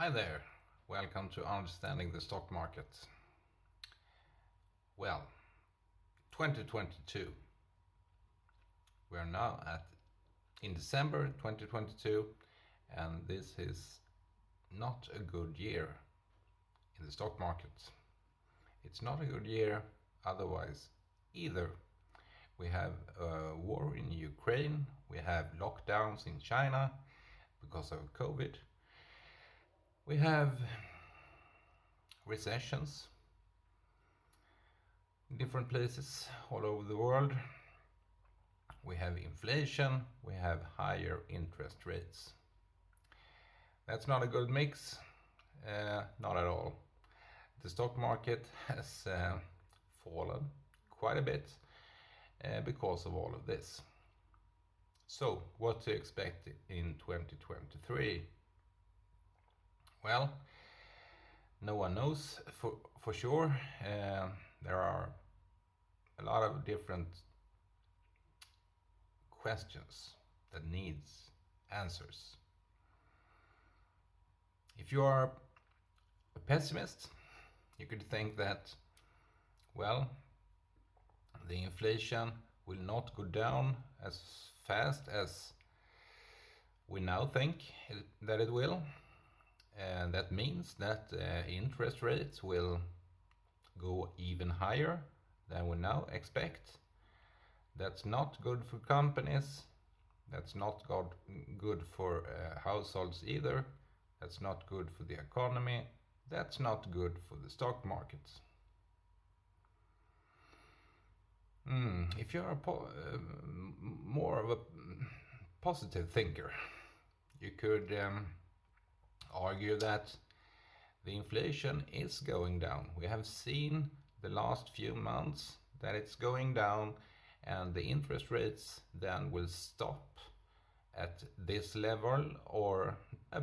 Hi there, welcome to Understanding the Stock Market. Well, 2022. We are now in December 2022, and this is not a good year in the stock market. It's not a good year otherwise either. We have a war in Ukraine, we have lockdowns in China because of COVID. We have recessions in different places all over the world. We have inflation, we have higher interest rates. That's not a good mix, not at all. The stock market has fallen quite a bit because of all of this. So, what to expect in 2023? Well, no one knows for sure. There are a lot of different questions that needs answers. If you are a pessimist, you could think that, well, the inflation will not go down as fast as we now think that it will. And that means that interest rates will go even higher than we now expect. That's not good for companies. That's not good for households either. That's not good for the economy. That's not good for the stock markets. If you're more of a positive thinker, you could argue that the inflation is going down. We have seen the last few months that it's going down, and the interest rates then will stop at this level or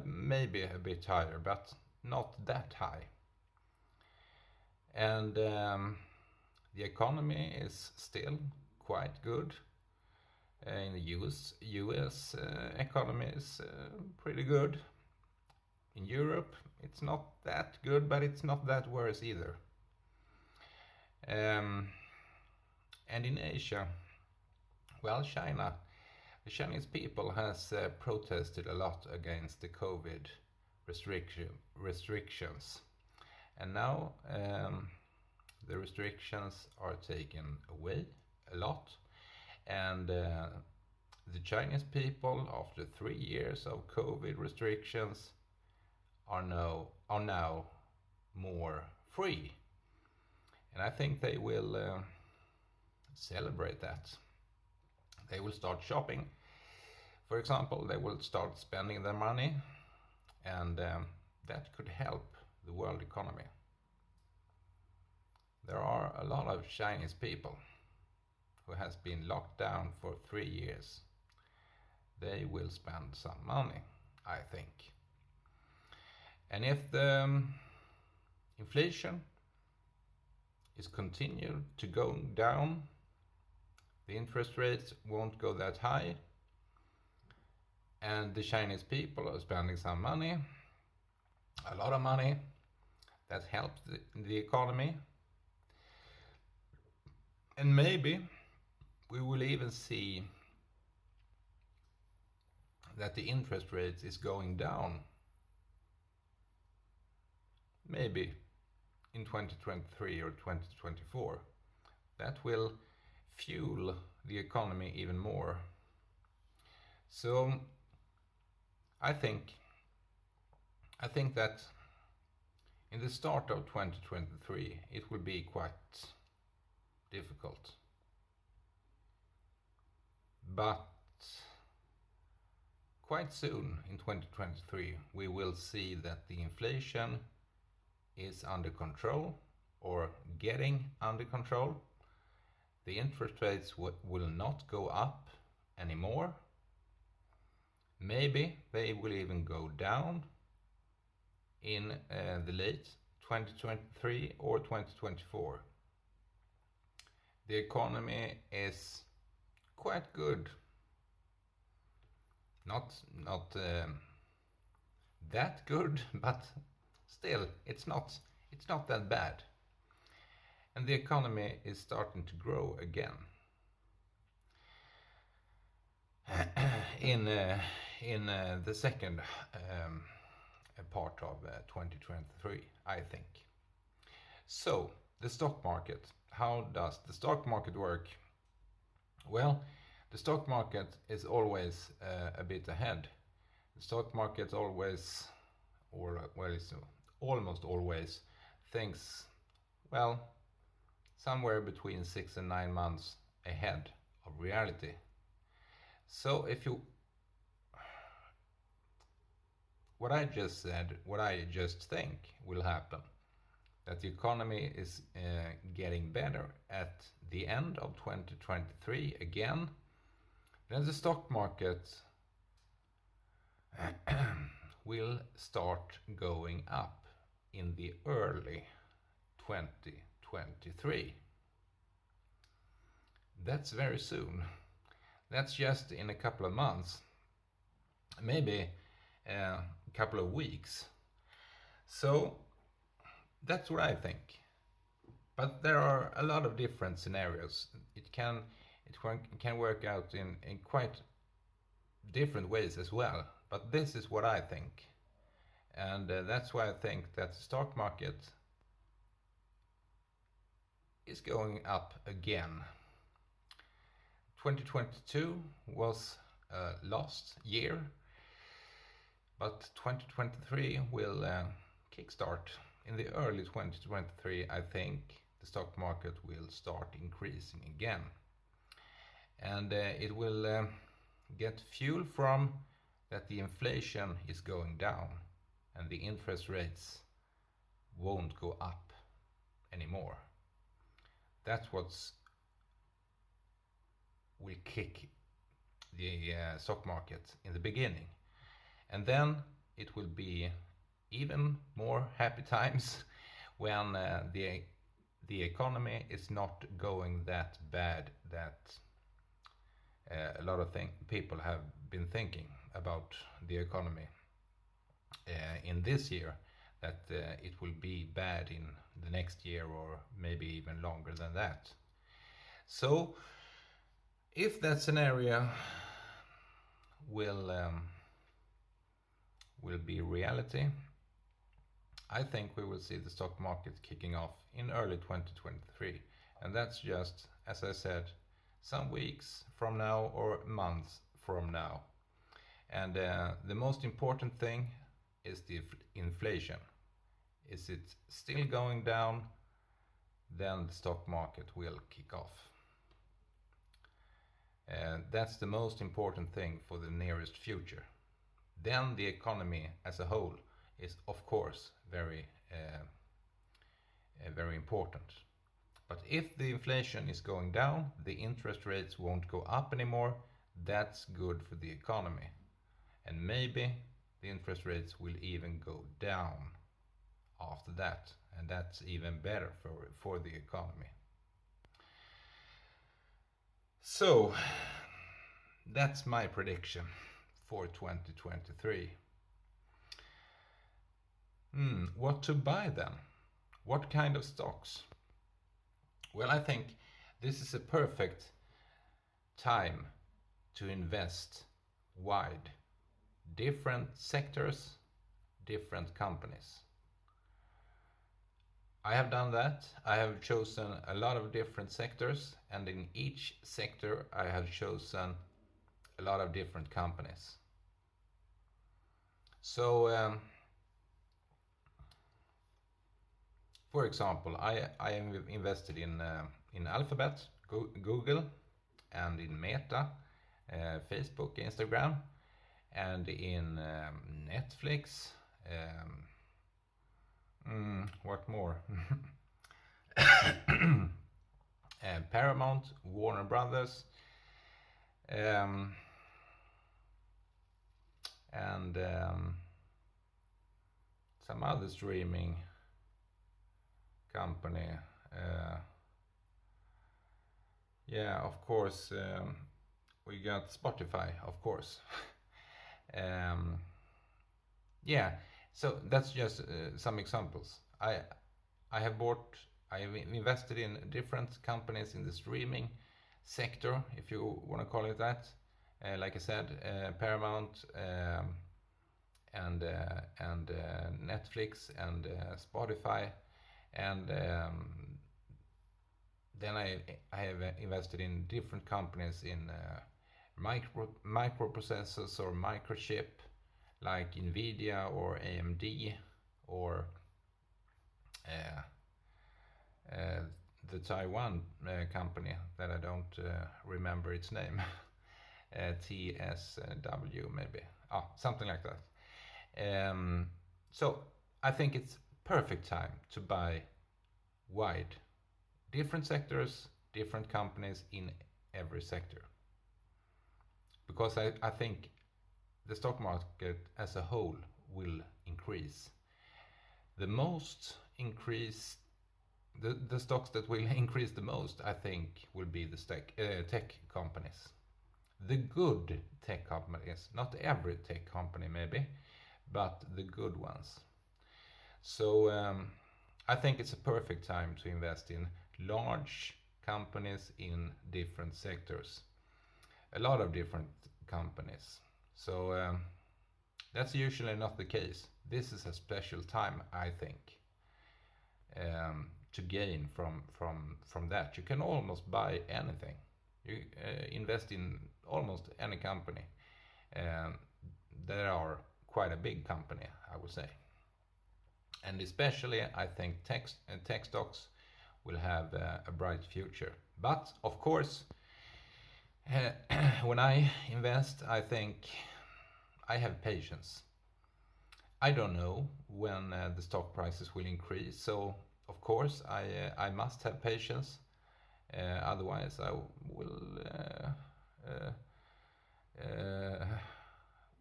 maybe a bit higher, but not that high. And the economy is still quite good. In the US economy is pretty good. In Europe, it's not that good, but it's not that worse either. And in Asia, well, China, the Chinese people has protested a lot against the COVID restrictions. And now the restrictions are taken away a lot. And the Chinese people, after 3 years of COVID restrictions, are now more free. And I think they will celebrate that. They will start shopping. For example, they will start spending their money, and that could help the world economy. There are a lot of Chinese people who has been locked down for 3 years. They will spend some money, I think. And if the inflation is continued to go down, the interest rates won't go that high, and the Chinese people are spending some money, a lot of money, that helps the economy. And maybe we will even see that the interest rate is going down. Maybe in 2023 or 2024. That will fuel the economy even more. So I think that in the start of 2023 it will be quite difficult. But quite soon in 2023 we will see that the inflation is under control or getting under control. The interest rates will not go up anymore. Maybe they will even go down in the late 2023 or 2024. The economy is quite good. Not that good, but still, it's not that bad. And the economy is starting to grow again. In the second part of 2023, I think. So, the stock market. How does the stock market work? Well, the stock market is always a bit ahead. The stock market always, or well, it's almost always thinks, well, somewhere between 6 and 9 months ahead of reality. So if you, what I just said, what I just think will happen, that the economy is getting better at the end of 2023 again, then the stock market will start going up in the early 2023. That's very soon. That's just in a couple of months, maybe a couple of weeks. So that's what I think. But there are a lot of different scenarios. It can work out in quite different ways as well. But this is what I think. And that's why I think that the stock market is going up again. 2022 was a lost year, but 2023 will kickstart. In the early 2023, I think the stock market will start increasing again. And it will get fuel from that the inflation is going down and the interest rates won't go up anymore. That's what's will kick the stock market in the beginning. And then it will be even more happy times when the economy is not going that bad that a lot of people have been thinking about the economy in this year, that it will be bad in the next year or maybe even longer than that. So if that scenario will be reality, I think we will see the stock market kicking off in early 2023. And that's just, as I said, some weeks from now or months from now. And the most important thing is the inflation. Is it still going down? Then the stock market will kick off. That's the most important thing for the nearest future. Then the economy as a whole is, of course, very important. But if the inflation is going down, the interest rates won't go up anymore. That's good for the economy. And maybe the interest rates will even go down after that. And that's even better for the economy. So that's my prediction for 2023. What to buy then? What kind of stocks? Well, I think this is a perfect time to invest wide. Different sectors, different companies. I have done that. I have chosen a lot of different sectors, and in each sector I have chosen a lot of different companies. So for example, I am invested in Alphabet, Google, and in Meta, Facebook, Instagram, and in Netflix. What more? Paramount, Warner Brothers, and some other streaming company. Yeah, of course, we got Spotify, of course. Yeah, so that's just some examples. I have bought, I have invested in different companies in the streaming sector, if you want to call it that. Like I said, Paramount, and Netflix and Spotify, and then I have invested in different companies in microprocessors or microchip, like Nvidia or AMD, or uh, uh, the Taiwan company that I don't remember its name, TSW maybe, something like that. So I think it's perfect time to buy wide, different sectors, different companies in every sector, because I think the stock market as a whole will increase. The most increase, the stocks that will increase the most, I think, will be the tech companies. The good tech companies, not every tech company maybe, but the good ones. So I think it's a perfect time to invest in large companies in different sectors. A lot of different companies. So that's usually not the case. This is a special time, I think, to gain from that. You can almost buy anything. You invest in almost any company. They are quite a big company, I would say. And especially, I think tech stocks will have a bright future. But of course, when I invest, I think I have patience. I don't know when the stock prices will increase, so of course I must have patience. Otherwise, I uh, uh,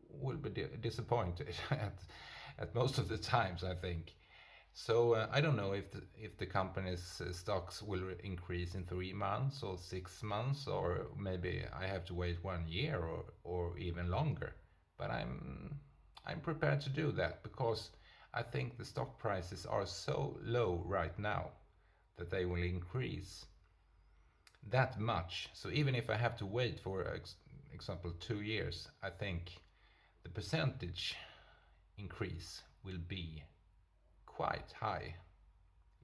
will be disappointed at most of the times, I think. So I don't know if the company's stocks will increase in 3 months or 6 months, or maybe I have to wait 1 year or even longer. But I'm prepared to do that because I think the stock prices are so low right now that they will increase that much. So even if I have to wait for example 2 years, I think the percentage increase will be quite high.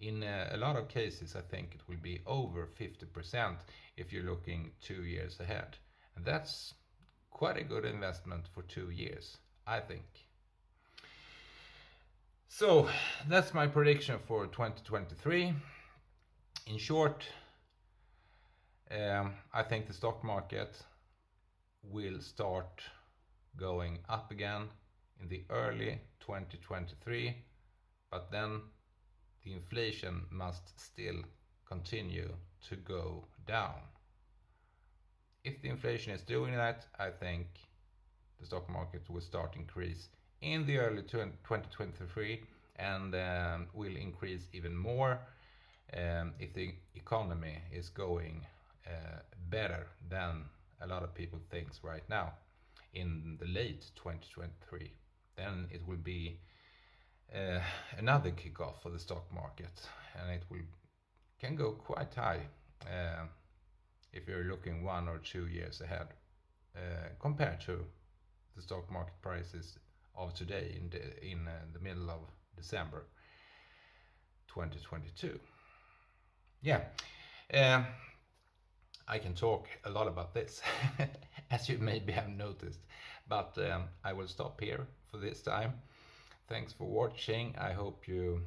In a lot of cases, I think it will be over 50% if you're looking 2 years ahead. And that's quite a good investment for 2 years, I think. So that's my prediction for 2023. In short, I think the stock market will start going up again in the early 2023, but then the inflation must still continue to go down. If the inflation is doing that, I think the stock market will start increase in the early 2023, and will increase even more if the economy is going better than a lot of people think right now in the late 2023. Then it will be another kickoff for the stock market, and it can go quite high if you're looking 1 or 2 years ahead compared to the stock market prices of today in the middle of December 2022. Yeah, I can talk a lot about this, as you maybe have noticed, but I will stop here for this time. Thanks for watching. I hope you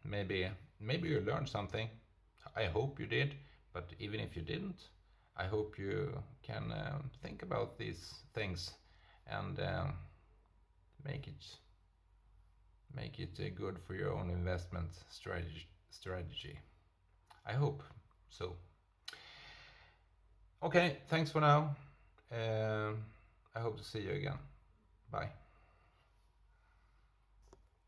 maybe you learned something. I hope you did, but even if you didn't, I hope you can think about these things and make it good for your own investment strategy. I hope so. Okay, thanks for now. I hope to see you again. Bye.